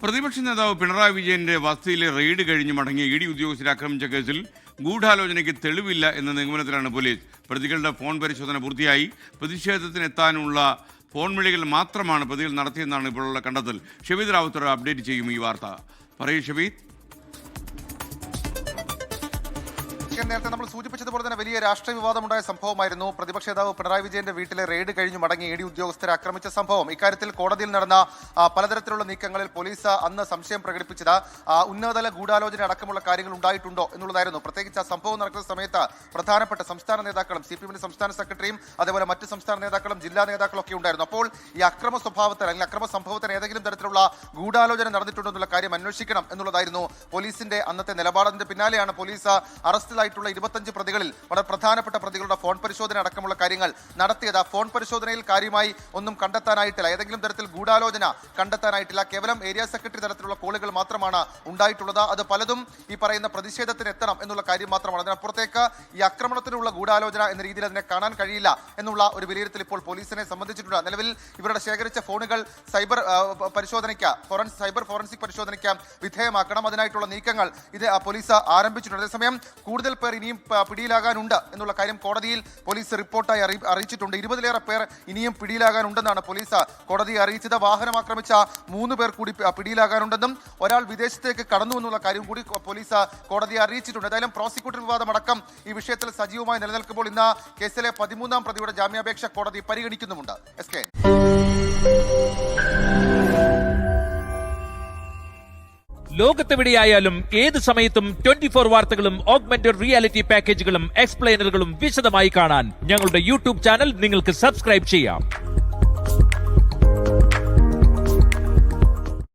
പ്രതിപക്ഷ നേതാവ് പിണറായി വിജയന്റെ വസതിയിലെ റെയ്ഡ് കഴിഞ്ഞ് മടങ്ങിയ ഇ ഡി ഉദ്യോഗസ്ഥരെ ആക്രമിച്ച കേസിൽ ഗൂഢാലോചനയ്ക്ക് തെളിവില്ല എന്ന നിഗമനത്തിലാണ് പോലീസ്. പ്രതികളുടെ ഫോൺ പരിശോധന പൂർത്തിയായി. പ്രതിഷേധത്തിനെത്താനുള്ള ഫോൺ വിളികൾ മാത്രമാണ് പ്രതികൾ നടത്തിയെന്നാണ് ഇപ്പോഴുള്ള കണ്ടെത്തൽ. ഷബീദ് റാവുത്തർ അപ്ഡേറ്റ് ചെയ്യും ഈ വാർത്ത. പറയൂ ഷബീദ്. നേരത്തെ നമ്മൾ സൂചിപ്പിച്ചതുപോലെ തന്നെ വലിയ രാഷ്ട്രീയ വിവാദമുണ്ടായ സംഭവമായിരുന്നു പ്രതിപക്ഷ നേതാവ് പിണറായി വിജയന്റെ വീട്ടിലെ റെയ്ഡ് കഴിഞ്ഞു മടങ്ങി ഇ ഡി ഉദ്യോഗസ്ഥരെ ആക്രമിച്ച സംഭവം. ഇക്കാര്യത്തിൽ കോടതിയിൽ നടന്ന പലതരത്തിലുള്ള നീക്കങ്ങളിൽ പോലീസ് അന്ന് സംശയം പ്രകടിപ്പിച്ചത് ഉന്നതതല ഗൂഢാലോചന അടക്കമുള്ള കാര്യങ്ങൾ ഉണ്ടായിട്ടുണ്ടോ എന്നുള്ളതായിരുന്നു. പ്രത്യേകിച്ച് ആ സംഭവം നടക്കുന്ന സമയത്ത് പ്രധാനപ്പെട്ട സംസ്ഥാന നേതാക്കളും CPM സംസ്ഥാന സെക്രട്ടറിയും അതേപോലെ മറ്റ് സംസ്ഥാന നേതാക്കളും ജില്ലാ നേതാക്കളും ഒക്കെ ഉണ്ടായിരുന്നു. അപ്പോൾ ഈ അക്രമ സ്വഭാവത്തിന് അല്ലെങ്കിൽ അക്രമ സംഭവത്തിന് ഏതെങ്കിലും തരത്തിലുള്ള ഗൂഢാലോചന നടന്നിട്ടുണ്ടോ എന്നുള്ള കാര്യം അന്വേഷിക്കണം എന്നുള്ളതായിരുന്നു പോലീസിന്റെ അന്നത്തെ നിലപാട്. അതിന്റെ പിന്നാലെയാണ് പോലീസ് അറസ്റ്റിലായിട്ടുള്ള 25 പ്രതികളിൽ വളരെ പ്രധാനപ്പെട്ട പ്രതികളുടെ ഫോൺ പരിശോധന അടക്കമുള്ള കാര്യങ്ങൾ നടത്തിയത്. ഫോൺ പരിശോധനയിൽ കാര്യമായി ഒന്നും കണ്ടെത്താനായിട്ടില്ല, ഏതെങ്കിലും തരത്തിൽ ഗൂഢാലോചന കണ്ടെത്താനായിട്ടില്ല. കേവലം ഏരിയ സെക്രട്ടറി തരത്തിലുള്ള കോളുകൾ മാത്രമാണ് ഉണ്ടായിട്ടുള്ളത്. അത് പലതും ഈ പറയുന്ന പ്രതിഷേധത്തിന് എത്തണം എന്നുള്ള കാര്യം മാത്രമാണ്. അതിനപ്പുറത്തേക്ക് ഈ ആക്രമണത്തിനുള്ള ഗൂഢാലോചന എന്ന രീതിയിൽ അതിനെ കാണാൻ കഴിയില്ല എന്നുള്ള ഒരു വിലയിരുത്തൽ ഇപ്പോൾ പോലീസിനെ സംബന്ധിച്ചിട്ടുണ്ട്. നിലവിൽ ഇവരുടെ ശേഖരിച്ച ഫോണുകൾ സൈബർ ഫോറൻസിക് പരിശോധനയ്ക്ക് വിധേയമാക്കണം. അതിനായിട്ടുള്ള നീക്കങ്ങൾ പോലീസ് ആരംഭിച്ചിട്ടുണ്ട്. അതേസമയം കൂടുതൽ പേർ ഇനിയും പിടിയിലാകാനുണ്ട് എന്നുള്ള കാര്യം കോടതിയിൽ പോലീസ് റിപ്പോർട്ടായി അറിയിച്ചിട്ടുണ്ട്. 20-ലേറെ പേർ ഇനിയും പിടിയിലാകാനുണ്ടെന്നാണ് പോലീസ് കോടതിയെ അറിയിച്ചത്. വാഹനം ആക്രമിച്ച 3 പേർ കൂടി പിടിയിലാകാനുണ്ടെന്നും ഒരാൾ വിദേശത്തേക്ക് കടന്നു എന്നുള്ള കാര്യം കൂടി പോലീസ് കോടതിയെ അറിയിച്ചിട്ടുണ്ട്. ഏതായാലും പ്രോസിക്യൂട്ടർ വിവാദമടക്കം ഈ വിഷയത്തിൽ സജീവമായി നിലനിൽക്കുമ്പോൾ ഇന്ന് കേസിലെ 13ാം പ്രതിയുടെ ജാമ്യാപേക്ഷ കോടതി പരിഗണിക്കുന്നുമുണ്ട്. SK ലോകത്തെവിടെയായാലും ഏത് സമയത്തും 24 വാർത്തകളും ഓഗ്മെന്റഡ് റിയാലിറ്റി പാക്കേജുകളും എക്സ്പ്ലെയിനറുകളും വിശദമായി കാണാൻ ഞങ്ങളുടെ യൂട്യൂബ് ചാനൽ നിങ്ങൾക്ക് സബ്സ്ക്രൈബ് ചെയ്യാം.